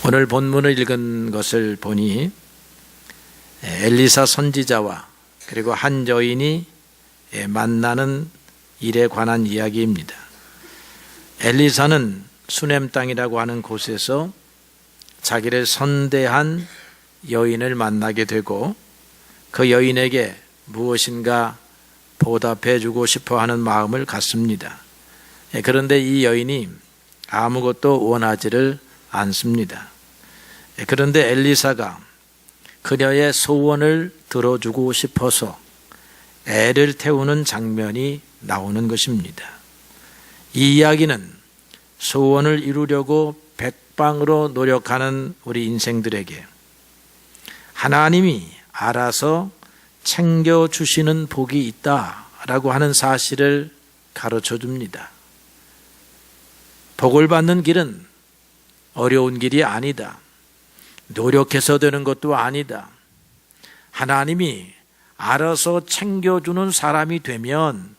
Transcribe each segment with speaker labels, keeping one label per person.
Speaker 1: 오늘 본문을 읽은 것을 보니 엘리사 선지자와 그리고 한 여인이 만나는 일에 관한 이야기입니다. 엘리사는 수넴 땅이라고 하는 곳에서 자기를 선대한 여인을 만나게 되고 그 여인에게 무엇인가 보답해 주고 싶어 하는 마음을 갖습니다. 그런데 이 여인이 아무것도 원하지를 않습니다. 그런데 엘리사가 그녀의 소원을 들어주고 싶어서 애를 태우는 장면이 나오는 것입니다. 이 이야기는 소원을 이루려고 백방으로 노력하는 우리 인생들에게 하나님이 알아서 챙겨주시는 복이 있다라고 하는 사실을 가르쳐 줍니다. 복을 받는 길은 어려운 길이 아니다. 노력해서 되는 것도 아니다. 하나님이 알아서 챙겨주는 사람이 되면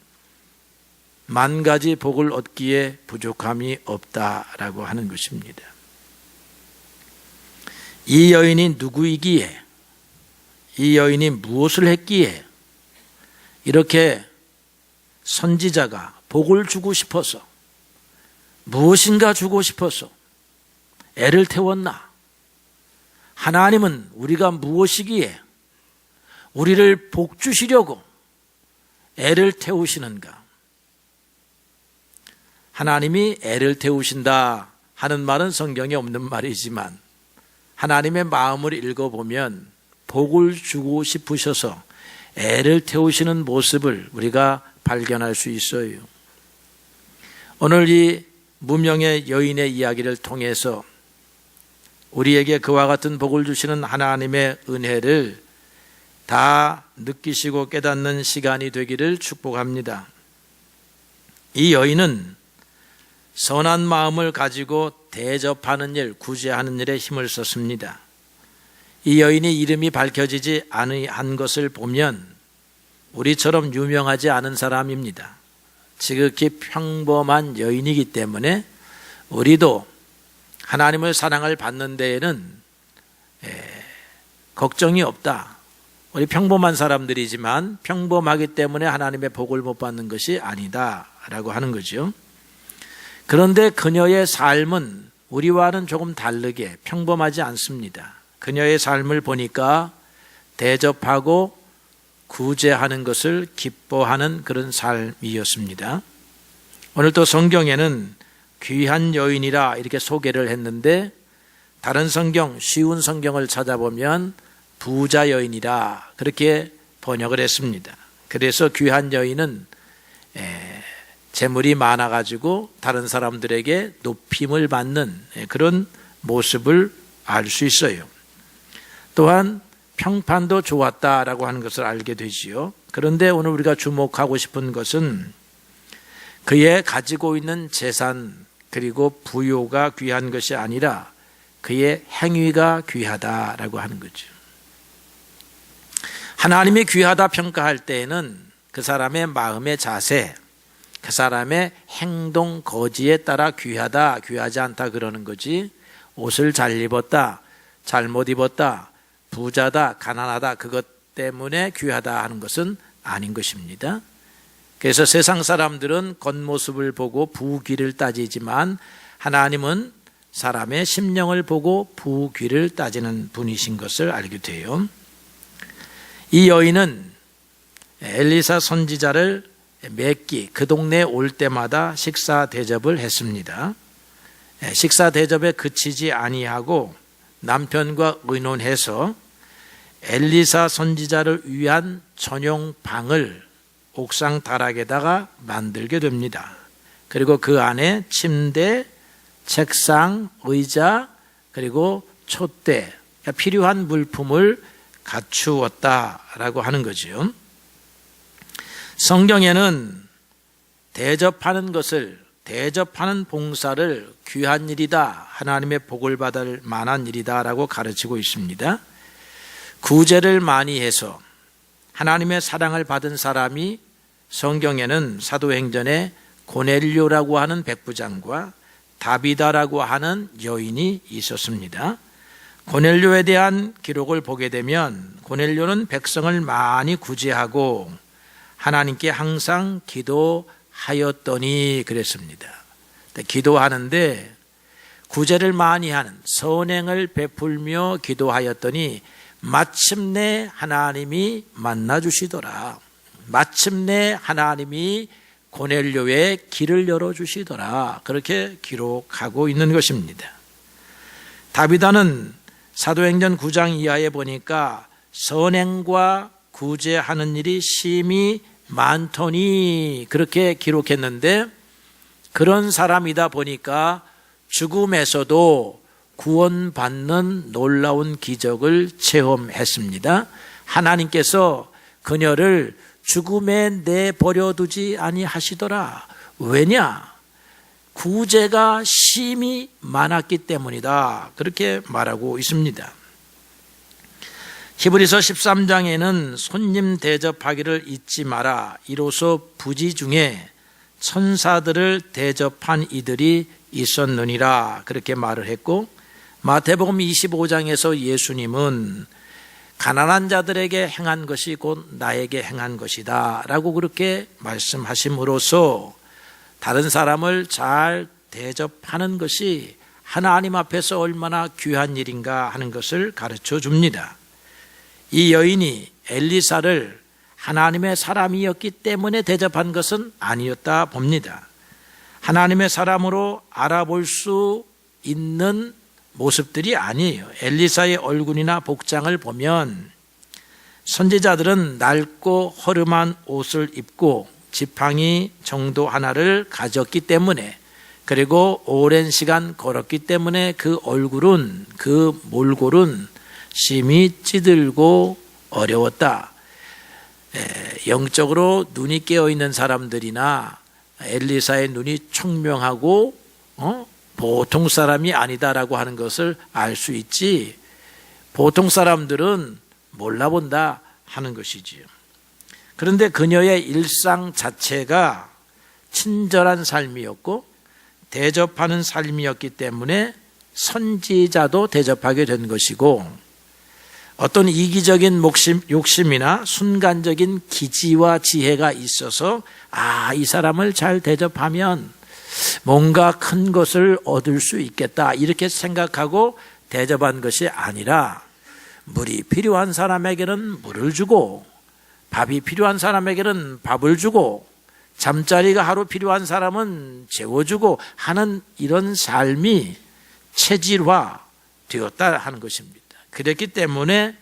Speaker 1: 만 가지 복을 얻기에 부족함이 없다라고 하는 것입니다. 이 여인이 누구이기에, 이 여인이 무엇을 했기에 이렇게 선지자가 복을 주고 싶어서 무엇인가 주고 싶어서 애를 태웠나? 하나님은 우리가 무엇이기에 우리를 복 주시려고 애를 태우시는가? 하나님이 애를 태우신다 하는 말은 성경에 없는 말이지만 하나님의 마음을 읽어보면 복을 주고 싶으셔서 애를 태우시는 모습을 우리가 발견할 수 있어요. 오늘 이 무명의 여인의 이야기를 통해서 우리에게 그와 같은 복을 주시는 하나님의 은혜를 다 느끼시고 깨닫는 시간이 되기를 축복합니다. 이 여인은 선한 마음을 가지고 대접하는 일, 구제하는 일에 힘을 썼습니다. 이 여인의 이름이 밝혀지지 않은 것을 보면 우리처럼 유명하지 않은 사람입니다. 지극히 평범한 여인이기 때문에 우리도 하나님의 사랑을 받는 데에는 걱정이 없다. 우리 평범한 사람들이지만 평범하기 때문에 하나님의 복을 못 받는 것이 아니다라고 하는 거죠. 그런데 그녀의 삶은 우리와는 조금 다르게 평범하지 않습니다. 그녀의 삶을 보니까 대접하고 구제하는 것을 기뻐하는 그런 삶이었습니다. 오늘 또 성경에는 귀한 여인이라 이렇게 소개를 했는데 다른 성경, 쉬운 성경을 찾아보면 부자 여인이라 그렇게 번역을 했습니다. 그래서 귀한 여인은 재물이 많아가지고 다른 사람들에게 높임을 받는 그런 모습을 알 수 있어요. 또한 평판도 좋았다라고 하는 것을 알게 되지요. 그런데 오늘 우리가 주목하고 싶은 것은 그의 가지고 있는 재산 그리고 부요가 귀한 것이 아니라 그의 행위가 귀하다라고 하는 거죠. 하나님이 귀하다 평가할 때에는 그 사람의 마음의 자세, 그 사람의 행동 거지에 따라 귀하다, 귀하지 않다 그러는 거지 옷을 잘 입었다, 잘못 입었다, 부자다, 가난하다 그것 때문에 귀하다 하는 것은 아닌 것입니다. 그래서 세상 사람들은 겉모습을 보고 부귀를 따지지만 하나님은 사람의 심령을 보고 부귀를 따지는 분이신 것을 알게 돼요. 이 여인은 엘리사 선지자를 매끼 그 동네에 올 때마다 식사 대접을 했습니다. 식사 대접에 그치지 아니하고 남편과 의논해서 엘리사 선지자를 위한 전용 방을 옥상 다락에다가 만들게 됩니다. 그리고 그 안에 침대, 책상, 의자, 그리고 촛대, 필요한 물품을 갖추었다라고 하는 거죠. 성경에는 대접하는 것을, 대접하는 봉사를 귀한 일이다, 하나님의 복을 받을 만한 일이다라고 가르치고 있습니다. 구제를 많이 해서 하나님의 사랑을 받은 사람이 성경에는 사도행전에 고넬료라고 하는 백부장과 다비다라고 하는 여인이 있었습니다. 고넬료에 대한 기록을 보게 되면 고넬료는 백성을 많이 구제하고 하나님께 항상 기도하였더니 그랬습니다. 기도하는데 구제를 많이 하는, 선행을 베풀며 기도하였더니 마침내 하나님이 만나주시더라. 마침내 하나님이 고넬료의 길을 열어주시더라. 그렇게 기록하고 있는 것입니다. 다비다는 사도행전 9장 이하에 보니까 선행과 구제하는 일이 심히 많더니 그렇게 기록했는데, 그런 사람이다 보니까 죽음에서도 구원받는 놀라운 기적을 체험했습니다. 하나님께서 그녀를 죽음에 내버려 두지 아니하시더라. 왜냐? 구제가 심히 많았기 때문이다. 그렇게 말하고 있습니다. 히브리서 13장에는 손님 대접하기를 잊지 마라. 이로써 부지 중에 천사들을 대접한 이들이 있었느니라. 그렇게 말을 했고, 마태복음 25장에서 예수님은 가난한 자들에게 행한 것이 곧 나에게 행한 것이다 라고 그렇게 말씀하심으로써 다른 사람을 잘 대접하는 것이 하나님 앞에서 얼마나 귀한 일인가 하는 것을 가르쳐 줍니다. 이 여인이 엘리사를 하나님의 사람이었기 때문에 대접한 것은 아니었다 봅니다. 하나님의 사람으로 알아볼 수 있는 모습들이 아니에요. 엘리사의 얼굴이나 복장을 보면 선지자들은 낡고 허름한 옷을 입고 지팡이 정도 하나를 가졌기 때문에, 그리고 오랜 시간 걸었기 때문에 그 얼굴은, 그 몰골은 심히 찌들고 어려웠다. 영적으로 눈이 깨어있는 사람들이나 엘리사의 눈이 총명하고 보통 사람이 아니다라고 하는 것을 알 수 있지, 보통 사람들은 몰라본다 하는 것이지요. 그런데 그녀의 일상 자체가 친절한 삶이었고 대접하는 삶이었기 때문에 선지자도 대접하게 된 것이고, 어떤 이기적인 욕심이나 순간적인 기지와 지혜가 있어서 이 사람을 잘 대접하면 뭔가 큰 것을 얻을 수 있겠다 이렇게 생각하고 대접한 것이 아니라, 물이 필요한 사람에게는 물을 주고 밥이 필요한 사람에게는 밥을 주고 잠자리가 하루 필요한 사람은 재워주고 하는 이런 삶이 체질화되었다 하는 것입니다. 그랬기 때문에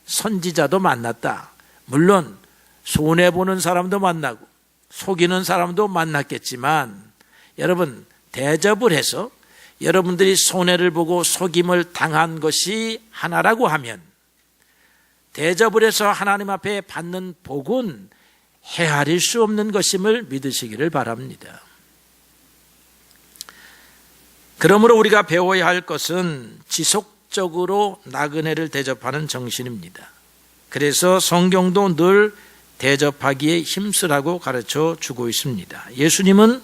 Speaker 1: 선지자도 만났다. 물론 손해보는 사람도 만나고 속이는 사람도 만났겠지만, 여러분, 대접을 해서 여러분들이 손해를 보고 속임을 당한 것이 하나라고 하면, 대접을 해서 하나님 앞에 받는 복은 헤아릴 수 없는 것임을 믿으시기를 바랍니다. 그러므로 우리가 배워야 할 것은 지속적으로 나그네를 대접하는 정신입니다. 그래서 성경도 늘 대접하기에 힘쓰라고 가르쳐 주고 있습니다. 예수님은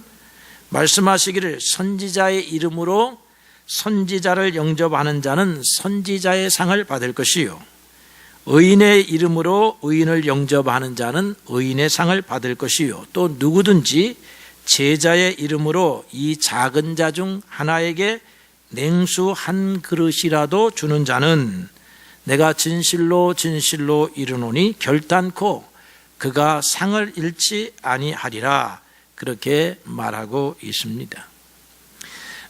Speaker 1: 말씀하시기를 선지자의 이름으로 선지자를 영접하는 자는 선지자의 상을 받을 것이요, 의인의 이름으로 의인을 영접하는 자는 의인의 상을 받을 것이요, 또 누구든지 제자의 이름으로 이 작은 자 중 하나에게 냉수 한 그릇이라도 주는 자는 내가 진실로 진실로 이르노니 결단코 그가 상을 잃지 아니하리라. 그렇게 말하고 있습니다.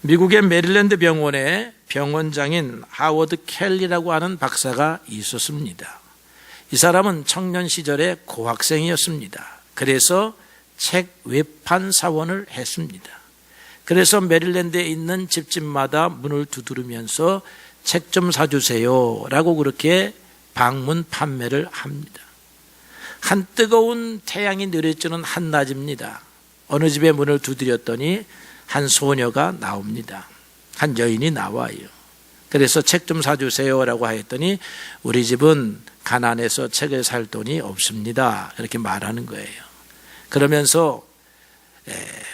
Speaker 1: 미국의 메릴랜드 병원에 병원장인 하워드 켈리라고 하는 박사가 있었습니다. 이 사람은 청년 시절에 고학생이었습니다. 그래서 책 외판 사원을 했습니다. 그래서 메릴랜드에 있는 집집마다 문을 두드리면서 책 좀 사주세요 라고 그렇게 방문 판매를 합니다. 한 뜨거운 태양이 내려지는 한낮입니다. 어느 집의 문을 두드렸더니 한 소녀가 나옵니다. 한 여인이 나와요. 그래서 책 좀 사주세요 라고 하였더니 우리 집은 가난해서 책을 살 돈이 없습니다. 이렇게 말하는 거예요. 그러면서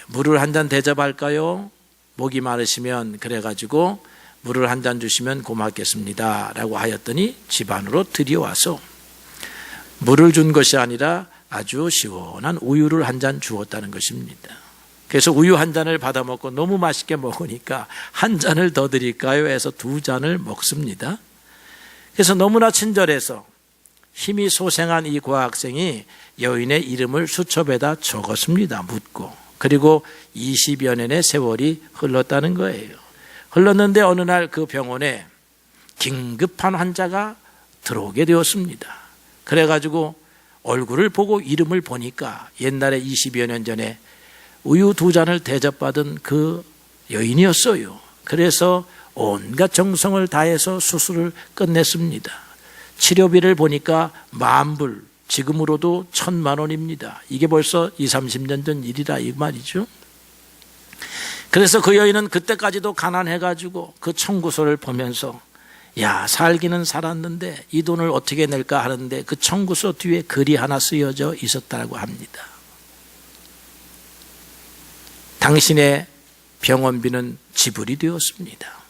Speaker 1: 물을 한 잔 대접할까요? 목이 마르시면 그래가지고 물을 한 잔 주시면 고맙겠습니다 라고 하였더니 집 안으로 들여와서 물을 준 것이 아니라 아주 시원한 우유를 한 잔 주었다는 것입니다. 그래서 우유 한 잔을 받아 먹고 너무 맛있게 먹으니까 한 잔을 더 드릴까요 해서 2잔을 먹습니다. 그래서 너무나 친절해서 힘이 소생한 이 고학생이 여인의 이름을 수첩에다 적었습니다. 묻고. 그리고 20여 년의 세월이 흘렀다는 거예요. 흘렀는데 어느 날 그 병원에 긴급한 환자가 들어오게 되었습니다. 그래가지고 얼굴을 보고 이름을 보니까 옛날에 20여 년 전에 우유 2잔을 대접받은 그 여인이었어요. 그래서 온갖 정성을 다해서 수술을 끝냈습니다. 치료비를 보니까 10,000불, 지금으로도 1,000만 원입니다. 이게 벌써 20-30년 전 일이라 이 말이죠. 그래서 그 여인은 그때까지도 가난해가지고 그 청구서를 보면서 야, 살기는 살았는데 이 돈을 어떻게 낼까 하는데 그 청구서 뒤에 글이 하나 쓰여져 있었다고 합니다. 당신의 병원비는 지불이 되었습니다.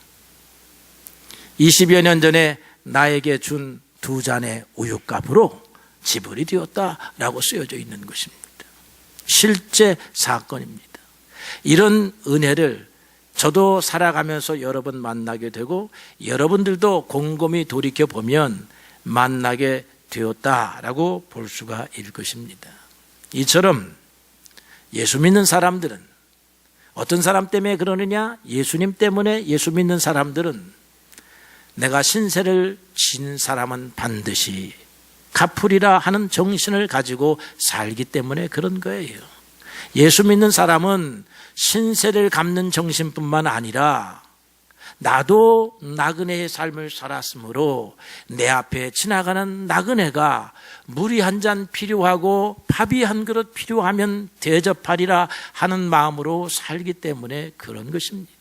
Speaker 1: 20여 년 전에 나에게 준 2잔의 우유값으로 지불이 되었다라고 쓰여져 있는 것입니다. 실제 사건입니다. 이런 은혜를 저도 살아가면서 여러 번 만나게 되고 여러분들도 곰곰이 돌이켜보면 만나게 되었다라고 볼 수가 있을 것입니다. 이처럼 예수 믿는 사람들은 어떤 사람 때문에 그러느냐? 예수님 때문에 예수 믿는 사람들은 내가 신세를 진 사람은 반드시 갚으리라 하는 정신을 가지고 살기 때문에 그런 거예요. 예수 믿는 사람은 신세를 갚는 정신뿐만 아니라 나도 나그네의 삶을 살았으므로 내 앞에 지나가는 나그네가 물이 한 잔 필요하고 밥이 한 그릇 필요하면 대접하리라 하는 마음으로 살기 때문에 그런 것입니다.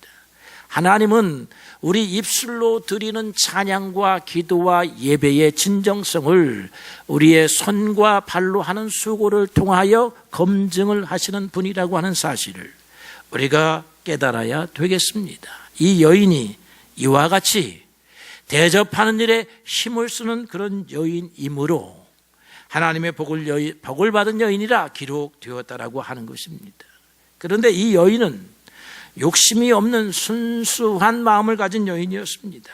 Speaker 1: 하나님은 우리 입술로 드리는 찬양과 기도와 예배의 진정성을 우리의 손과 발로 하는 수고를 통하여 검증을 하시는 분이라고 하는 사실을 우리가 깨달아야 되겠습니다. 이 여인이 이와 같이 대접하는 일에 힘을 쓰는 그런 여인이므로 하나님의 복을 받은 여인이라 기록되었다라고 하는 것입니다. 그런데 이 여인은 욕심이 없는 순수한 마음을 가진 여인이었습니다.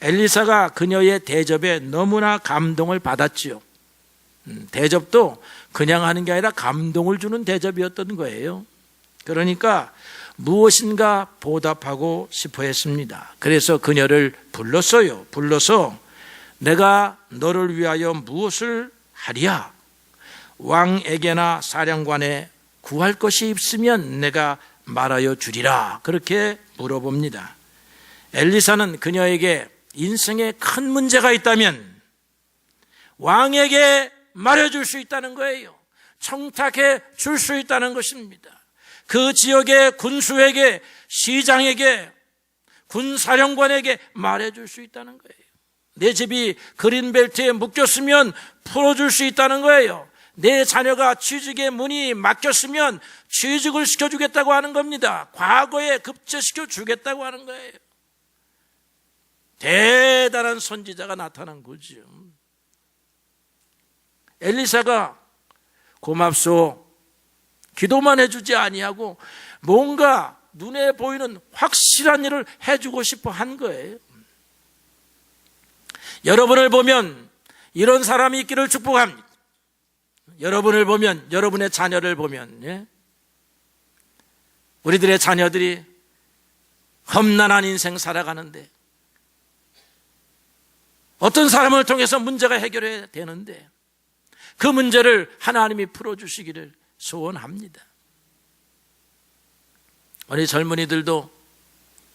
Speaker 1: 엘리사가 그녀의 대접에 너무나 감동을 받았지요. 대접도 그냥 하는 게 아니라 감동을 주는 대접이었던 거예요. 그러니까 무엇인가 보답하고 싶어 했습니다. 그래서 그녀를 불렀어요. 불러서 내가 너를 위하여 무엇을 하랴? 왕에게나 사령관에 구할 것이 있으면 내가 말하여 주리라. 그렇게 물어봅니다. 엘리사는 그녀에게 인생에 큰 문제가 있다면 왕에게 말해줄 수 있다는 거예요. 청탁해 줄 수 있다는 것입니다. 그 지역의 군수에게, 시장에게, 군사령관에게 말해줄 수 있다는 거예요. 내 집이 그린벨트에 묶였으면 풀어줄 수 있다는 거예요. 내 자녀가 취직의 문이 막혔으면 취직을 시켜주겠다고 하는 겁니다. 과거에 급제시켜 주겠다고 하는 거예요. 대단한 선지자가 나타난 거죠. 엘리사가 고맙소, 기도만 해주지 아니하고 뭔가 눈에 보이는 확실한 일을 해주고 싶어 한 거예요. 여러분을 보면 이런 사람이 있기를 축복합니다. 여러분을 보면, 여러분의 자녀를 보면, 우리들의 자녀들이 험난한 인생 살아가는데 어떤 사람을 통해서 문제가 해결해야 되는데 그 문제를 하나님이 풀어주시기를 소원합니다. 우리 젊은이들도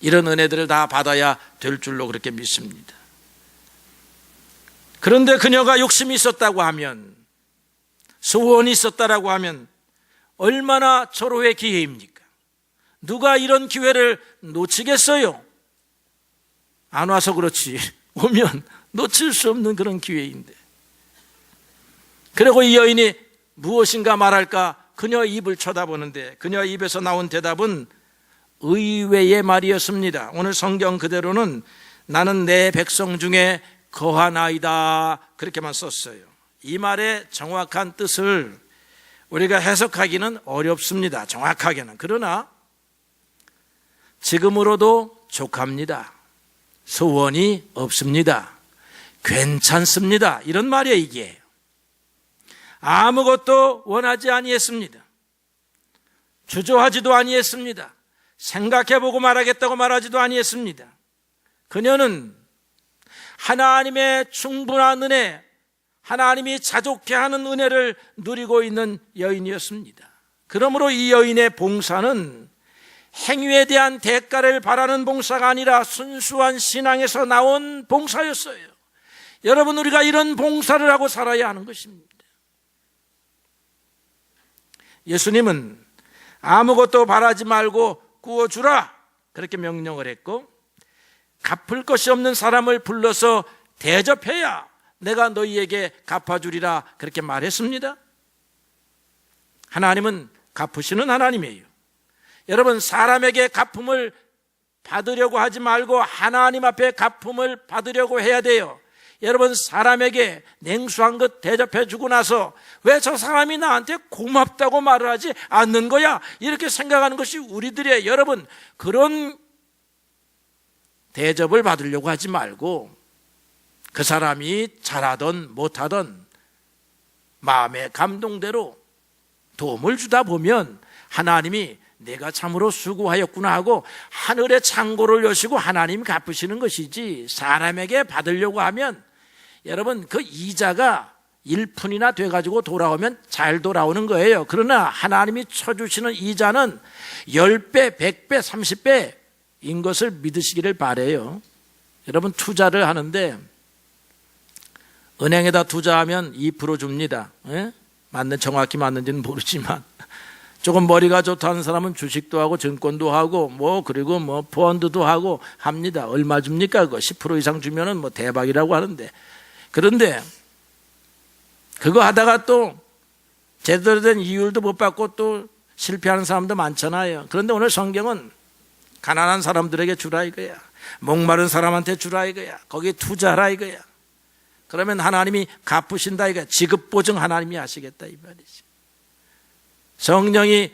Speaker 1: 이런 은혜들을 다 받아야 될 줄로 그렇게 믿습니다. 그런데 그녀가 욕심이 있었다고 하면, 소원이 있었다라고 하면 얼마나 절호의 기회입니까? 누가 이런 기회를 놓치겠어요? 안 와서 그렇지 오면 놓칠 수 없는 그런 기회인데. 그리고 이 여인이 무엇인가 말할까 그녀 입을 쳐다보는데 그녀 입에서 나온 대답은 의외의 말이었습니다. 오늘 성경 그대로는 나는 내 백성 중에 거하나이다 그렇게만 썼어요. 이 말의 정확한 뜻을 우리가 해석하기는 어렵습니다. 정확하게는. 그러나 지금으로도 족합니다. 소원이 없습니다. 괜찮습니다. 이런 말이에요. 이게 아무것도 원하지 아니했습니다. 주저하지도 아니했습니다. 생각해보고 말하겠다고 말하지도 아니했습니다. 그녀는 하나님의 충분한 은혜, 하나님이 자족케 하는 은혜를 누리고 있는 여인이었습니다. 그러므로 이 여인의 봉사는 행위에 대한 대가를 바라는 봉사가 아니라 순수한 신앙에서 나온 봉사였어요. 여러분, 우리가 이런 봉사를 하고 살아야 하는 것입니다. 예수님은 아무것도 바라지 말고 구워주라 그렇게 명령을 했고, 갚을 것이 없는 사람을 불러서 대접해야 내가 너희에게 갚아주리라 그렇게 말했습니다. 하나님은 갚으시는 하나님이에요. 여러분, 사람에게 갚음을 받으려고 하지 말고 하나님 앞에 갚음을 받으려고 해야 돼요. 여러분, 사람에게 냉수한 것 대접해 주고 나서 왜 저 사람이 나한테 고맙다고 말을 하지 않는 거야? 이렇게 생각하는 것이 우리들의, 여러분, 그런 대접을 받으려고 하지 말고 그 사람이 잘하던 못하던 마음의 감동대로 도움을 주다 보면 하나님이 내가 참으로 수고하였구나 하고 하늘의 창고를 여시고 하나님이 갚으시는 것이지, 사람에게 받으려고 하면 여러분 그 이자가 1푼이나 돼가지고 돌아오면 잘 돌아오는 거예요. 그러나 하나님이 쳐주시는 이자는 10배, 100배, 30배인 것을 믿으시기를 바라요. 여러분, 투자를 하는데 은행에다 투자하면 2% 줍니다. 예? 정확히 맞는지는 모르지만 조금 머리가 좋다는 사람은 주식도 하고 증권도 하고 그리고 펀드도 하고 합니다. 얼마 줍니까? 그거 10% 이상 주면은 대박이라고 하는데, 그런데 그거 하다가 또 제대로 된 이율도 못 받고 또 실패하는 사람도 많잖아요. 그런데 오늘 성경은 가난한 사람들에게 주라 이거야. 목마른 사람한테 주라 이거야. 거기에 투자하라 이거야. 그러면 하나님이 갚으신다 이거야. 지급보증 하나님이 하시겠다 이 말이지. 성령이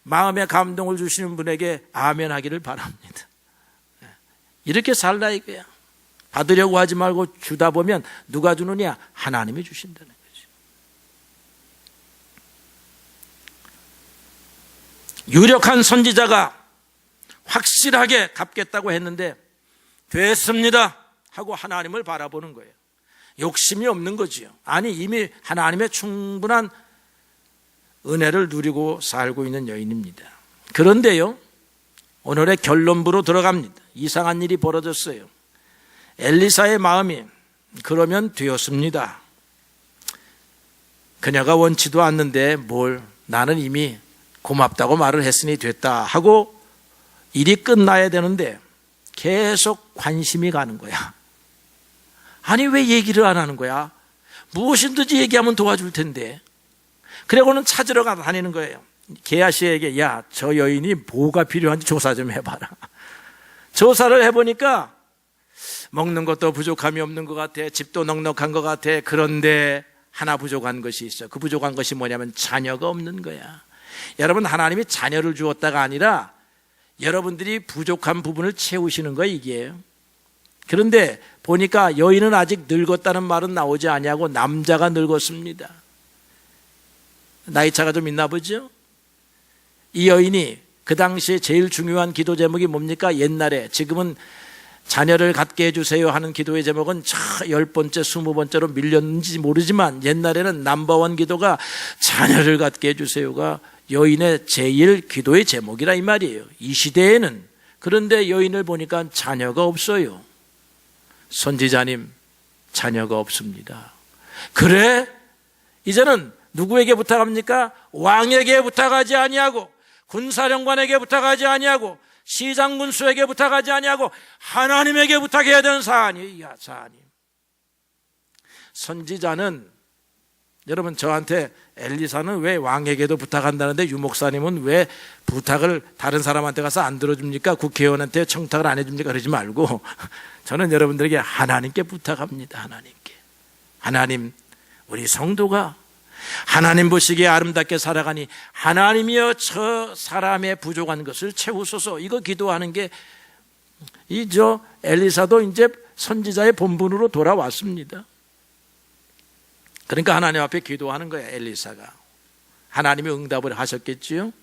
Speaker 1: 마음에 감동을 주시는 분에게 아멘 하기를 바랍니다. 이렇게 살라 이거야. 받으려고 하지 말고 주다 보면 누가 주느냐? 하나님이 주신다는 거죠. 유력한 선지자가 확실하게 갚겠다고 했는데 됐습니다 하고 하나님을 바라보는 거예요. 욕심이 없는 거지요. 아니, 이미 하나님의 충분한 은혜를 누리고 살고 있는 여인입니다. 그런데요, 오늘의 결론부로 들어갑니다. 이상한 일이 벌어졌어요. 엘리사의 마음이 그러면 되었습니다. 그녀가 원치도 않는데 나는 이미 고맙다고 말을 했으니 됐다 하고 일이 끝나야 되는데 계속 관심이 가는 거야. 아니, 왜 얘기를 안 하는 거야? 무엇이든지 얘기하면 도와줄 텐데. 그러고는 찾으러 다니는 거예요. 게하시에게, 야, 저 여인이 뭐가 필요한지 조사 좀 해봐라. 조사를 해보니까 먹는 것도 부족함이 없는 것 같아. 집도 넉넉한 것 같아. 그런데 하나 부족한 것이 있어. 그 부족한 것이 뭐냐면 자녀가 없는 거야. 여러분, 하나님이 자녀를 주었다가 아니라 여러분들이 부족한 부분을 채우시는 거예요, 이게. 그런데 보니까 여인은 아직 늙었다는 말은 나오지 아니하고 남자가 늙었습니다. 나이차가 좀 있나 보죠? 이 여인이 그 당시에 제일 중요한 기도 제목이 뭡니까? 옛날에, 지금은 자녀를 갖게 해주세요 하는 기도의 제목은 10번째, 20번째로 밀렸는지 모르지만 옛날에는 넘버원 기도가 자녀를 갖게 해주세요가 여인의 제일 기도의 제목이라 이 말이에요. 이 시대에는. 그런데 여인을 보니까 자녀가 없어요. 선지자님, 자녀가 없습니다. 그래? 이제는 누구에게 부탁합니까? 왕에게 부탁하지 아니하고, 군사령관에게 부탁하지 아니하고, 시장군수에게 부탁하지 아니하고 하나님에게 부탁해야 되는 사안이에요. 선지자는 여러분, 저한테 엘리사는 왜 왕에게도 부탁한다는데 유목사님은 왜 부탁을 다른 사람한테 가서 안 들어줍니까? 국회의원한테 청탁을 안 해줍니까? 그러지 말고 저는 여러분들에게 하나님께 부탁합니다. 하나님께. 하나님, 우리 성도가 하나님 보시기에 아름답게 살아가니 하나님이여 저 사람의 부족한 것을 채우소서. 이거 기도하는 게 엘리사도 이제 선지자의 본분으로 돌아왔습니다. 그러니까 하나님 앞에 기도하는 거예요. 엘리사가. 하나님이 응답을 하셨겠지요.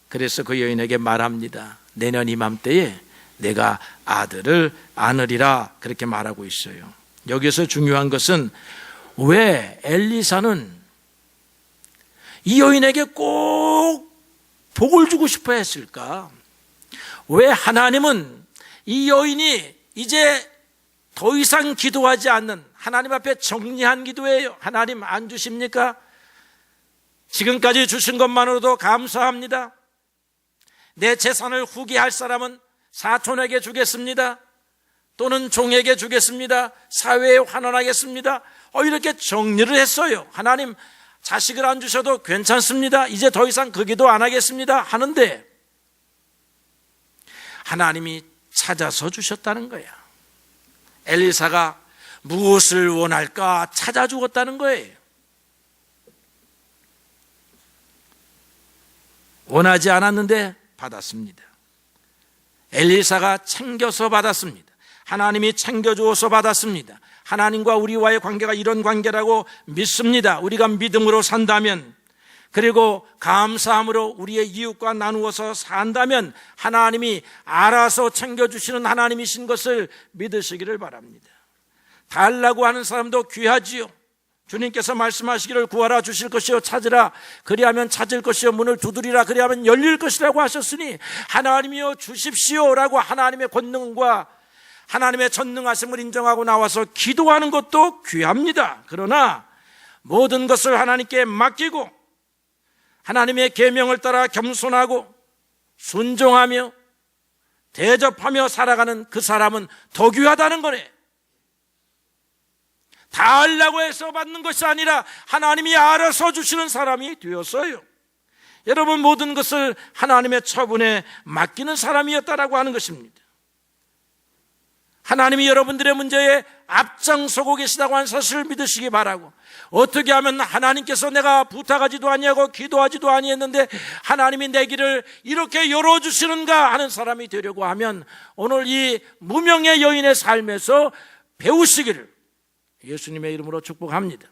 Speaker 1: 그래서 그 여인에게 말합니다. 내년 이맘때에 내가 아들을 안으리라, 그렇게 말하고 있어요. 여기서 중요한 것은 왜 엘리사는 이 여인에게 꼭 복을 주고 싶어 했을까? 왜 하나님은 이 여인이 이제 더 이상 기도하지 않는, 하나님 앞에 정리한 기도예요. 하나님 안 주십니까? 지금까지 주신 것만으로도 감사합니다. 내 재산을 후기할 사람은 사촌에게 주겠습니다. 또는 종에게 주겠습니다. 사회에 환원하겠습니다. 이렇게 정리를 했어요. 하나님, 자식을 안 주셔도 괜찮습니다. 이제 더 이상 그 기도 안 하겠습니다. 하는데 하나님이 찾아서 주셨다는 거야. 엘리사가 무엇을 원할까 찾아주었다는 거예요. 원하지 않았는데 받았습니다. 엘리사가 챙겨서 받았습니다. 하나님이 챙겨주어서 받았습니다. 하나님과 우리와의 관계가 이런 관계라고 믿습니다. 우리가 믿음으로 산다면, 그리고 감사함으로 우리의 이웃과 나누어서 산다면 하나님이 알아서 챙겨주시는 하나님이신 것을 믿으시기를 바랍니다. 달라고 하는 사람도 귀하지요. 주님께서 말씀하시기를 구하라 주실 것이요, 찾으라 그리하면 찾을 것이요, 문을 두드리라 그리하면 열릴 것이라고 하셨으니 하나님이여 주십시오라고 하나님의 권능과 하나님의 전능하심을 인정하고 나와서 기도하는 것도 귀합니다. 그러나 모든 것을 하나님께 맡기고 하나님의 계명을 따라 겸손하고 순종하며 대접하며 살아가는 그 사람은 더 귀하다는 거네. 다 하려고 해서 받는 것이 아니라 하나님이 알아서 주시는 사람이 되었어요. 여러분, 모든 것을 하나님의 처분에 맡기는 사람이었다라고 하는 것입니다. 하나님이 여러분들의 문제에 앞장서고 계시다고 하는 사실을 믿으시기 바라고, 어떻게 하면 하나님께서 내가 부탁하지도 아니하고 기도하지도 아니했는데 하나님이 내 길을 이렇게 열어주시는가 하는 사람이 되려고 하면 오늘 이 무명의 여인의 삶에서 배우시기를 예수님의 이름으로 축복합니다.